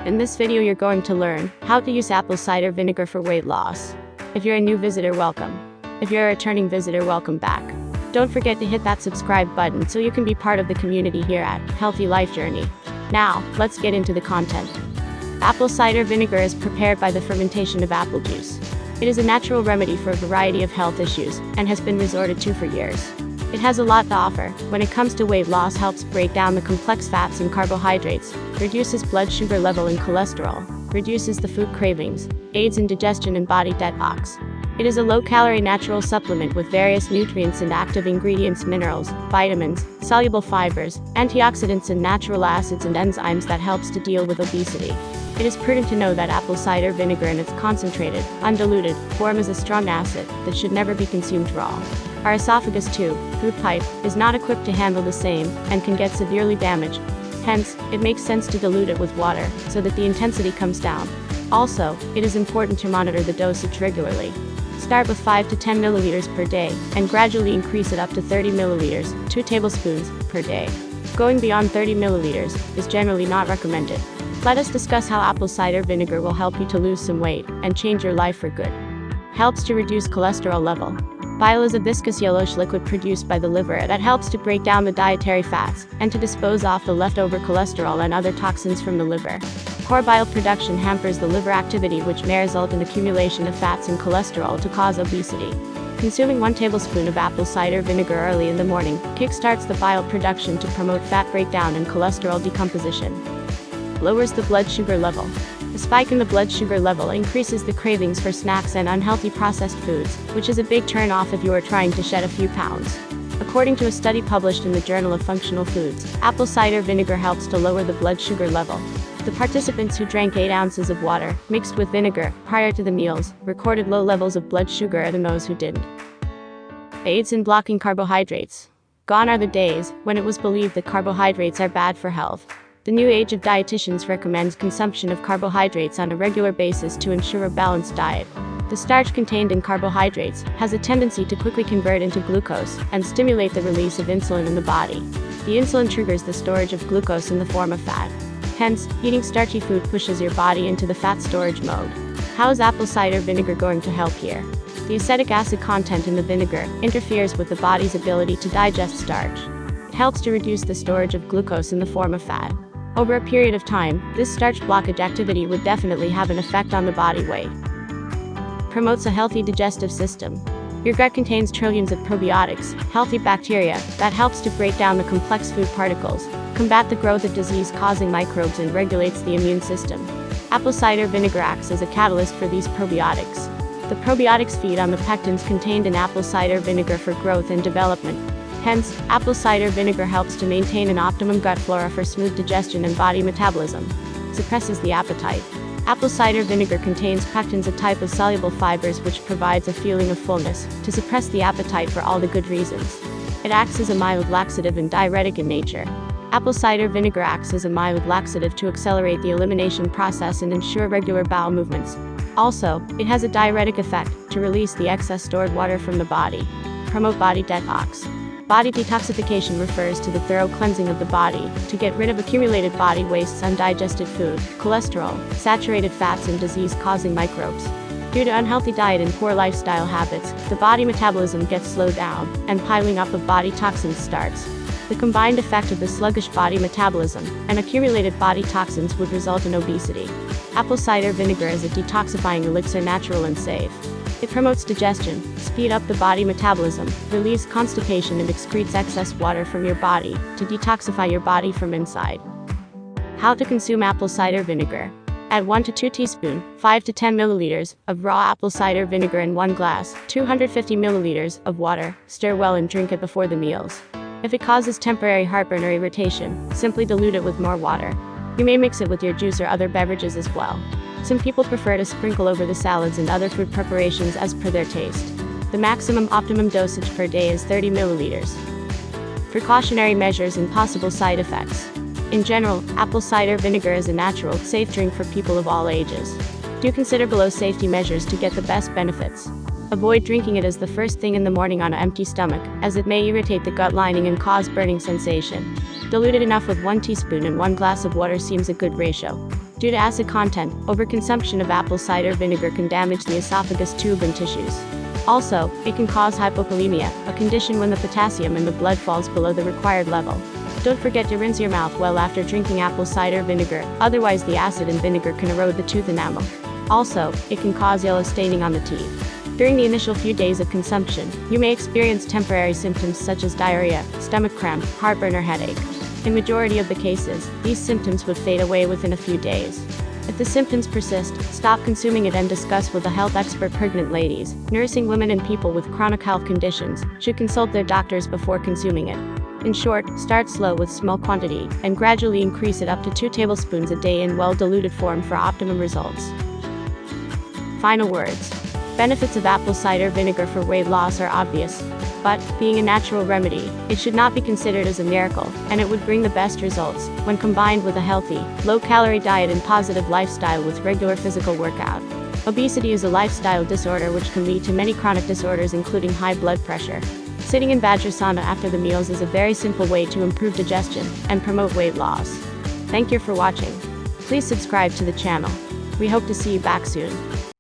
In this video you're going to learn how to use apple cider vinegar for weight loss. If you're a new visitor, welcome. If you're a returning visitor, welcome back. Don't forget to hit that subscribe button so you can be part of the community here at Healthy Life Journey. Now, let's get into the content. Apple cider vinegar is prepared by the fermentation of apple juice. It is a natural remedy for a variety of health issues and has been resorted to for years. It has a lot to offer when it comes to weight loss, helps break down the complex fats and carbohydrates, reduces blood sugar level and cholesterol, reduces the food cravings, aids in digestion and body detox. It is a low-calorie natural supplement with various nutrients and active ingredients, minerals, vitamins, soluble fibers, antioxidants and natural acids and enzymes that helps to deal with obesity. It is prudent to know that apple cider vinegar in its concentrated, undiluted form is a strong acid that should never be consumed raw. Our esophagus tube, food pipe, is not equipped to handle the same and can get severely damaged. Hence, it makes sense to dilute it with water so that the intensity comes down. Also, it is important to monitor the dosage regularly. Start with 5 to 10 milliliters per day and gradually increase it up to 30 milliliters, 2 tablespoons, per day. Going beyond 30 milliliters is generally not recommended. Let us discuss how apple cider vinegar will help you to lose some weight and change your life for good. Helps to reduce cholesterol level. Bile is a viscous yellowish liquid produced by the liver that helps to break down the dietary fats and to dispose off the leftover cholesterol and other toxins from the liver. Poor bile production hampers the liver activity, which may result in accumulation of fats and cholesterol to cause obesity. Consuming 1 tablespoon of apple cider vinegar early in the morning kickstarts the bile production to promote fat breakdown and cholesterol decomposition. Lowers the blood sugar level. A spike in the blood sugar level increases the cravings for snacks and unhealthy processed foods, which is a big turn-off if you are trying to shed a few pounds. According to a study published in the Journal of Functional Foods, apple cider vinegar helps to lower the blood sugar level. The participants who drank 8 ounces of water, mixed with vinegar, prior to the meals, recorded low levels of blood sugar than those who didn't. Aids in blocking carbohydrates. Gone are the days when it was believed that carbohydrates are bad for health. The new age of dietitians recommends consumption of carbohydrates on a regular basis to ensure a balanced diet. The starch contained in carbohydrates has a tendency to quickly convert into glucose and stimulate the release of insulin in the body. The insulin triggers the storage of glucose in the form of fat. Hence, eating starchy food pushes your body into the fat storage mode. How is apple cider vinegar going to help here? The acetic acid content in the vinegar interferes with the body's ability to digest starch. It helps to reduce the storage of glucose in the form of fat. Over a period of time, this starch blockage activity would definitely have an effect on the body weight. Promotes a healthy digestive system. Your gut contains trillions of probiotics, healthy bacteria, that helps to break down the complex food particles, combat the growth of disease-causing microbes and regulates the immune system. Apple cider vinegar acts as a catalyst for these probiotics. The probiotics feed on the pectins contained in apple cider vinegar for growth and development. Hence, apple cider vinegar helps to maintain an optimum gut flora for smooth digestion and body metabolism. Suppresses the appetite. Apple cider vinegar contains pectins, a type of soluble fibers which provides a feeling of fullness, to suppress the appetite for all the good reasons. It acts as a mild laxative and diuretic in nature. Apple cider vinegar acts as a mild laxative to accelerate the elimination process and ensure regular bowel movements. Also, it has a diuretic effect, to release the excess stored water from the body. Promote body detox. Body detoxification refers to the thorough cleansing of the body to get rid of accumulated body wastes, undigested food, cholesterol, saturated fats and disease-causing microbes. Due to unhealthy diet and poor lifestyle habits, the body metabolism gets slowed down, and piling up of body toxins starts. The combined effect of the sluggish body metabolism and accumulated body toxins would result in obesity. Apple cider vinegar is a detoxifying elixir, natural and safe. It promotes digestion, speed up the body metabolism, relieves constipation and excretes excess water from your body to detoxify your body from inside. How to consume apple cider vinegar. Add 1 to 2 teaspoons, 5 to 10 milliliters of raw apple cider vinegar in 1 glass, 250 milliliters of water. Stir well and drink it before the meals. If it causes temporary heartburn or irritation, simply dilute it with more water. You may mix it with your juice or other beverages as well. Some people prefer to sprinkle over the salads and other food preparations as per their taste. The maximum optimum dosage per day is 30 milliliters. Precautionary measures and possible side effects. In general, apple cider vinegar is a natural, safe drink for people of all ages. Do consider below safety measures to get the best benefits. Avoid drinking it as the first thing in the morning on an empty stomach, as it may irritate the gut lining and cause burning sensation. Dilute it enough with 1 teaspoon and 1 glass of water seems a good ratio. Due to acid content, overconsumption of apple cider vinegar can damage the esophagus tube and tissues. Also, it can cause hypokalemia, a condition when the potassium in the blood falls below the required level. Don't forget to rinse your mouth well after drinking apple cider vinegar, otherwise the acid in vinegar can erode the tooth enamel. Also, it can cause yellow staining on the teeth. During the initial few days of consumption, you may experience temporary symptoms such as diarrhea, stomach cramp, heartburn or headache. In majority of the cases, these symptoms would fade away within a few days. If the symptoms persist, stop consuming it and discuss with a health expert. Pregnant ladies, nursing women and people with chronic health conditions should consult their doctors before consuming it. In short, start slow with small quantity, and gradually increase it up to 2 tablespoons a day in well-diluted form for optimum results. Final words. Benefits of apple cider vinegar for weight loss are obvious. But, being a natural remedy, it should not be considered as a miracle, and it would bring the best results when combined with a healthy, low-calorie diet and positive lifestyle with regular physical workout. Obesity is a lifestyle disorder which can lead to many chronic disorders including high blood pressure. Sitting in Vajrasana after the meals is a very simple way to improve digestion and promote weight loss. Thank you for watching. Please subscribe to the channel. We hope to see you back soon.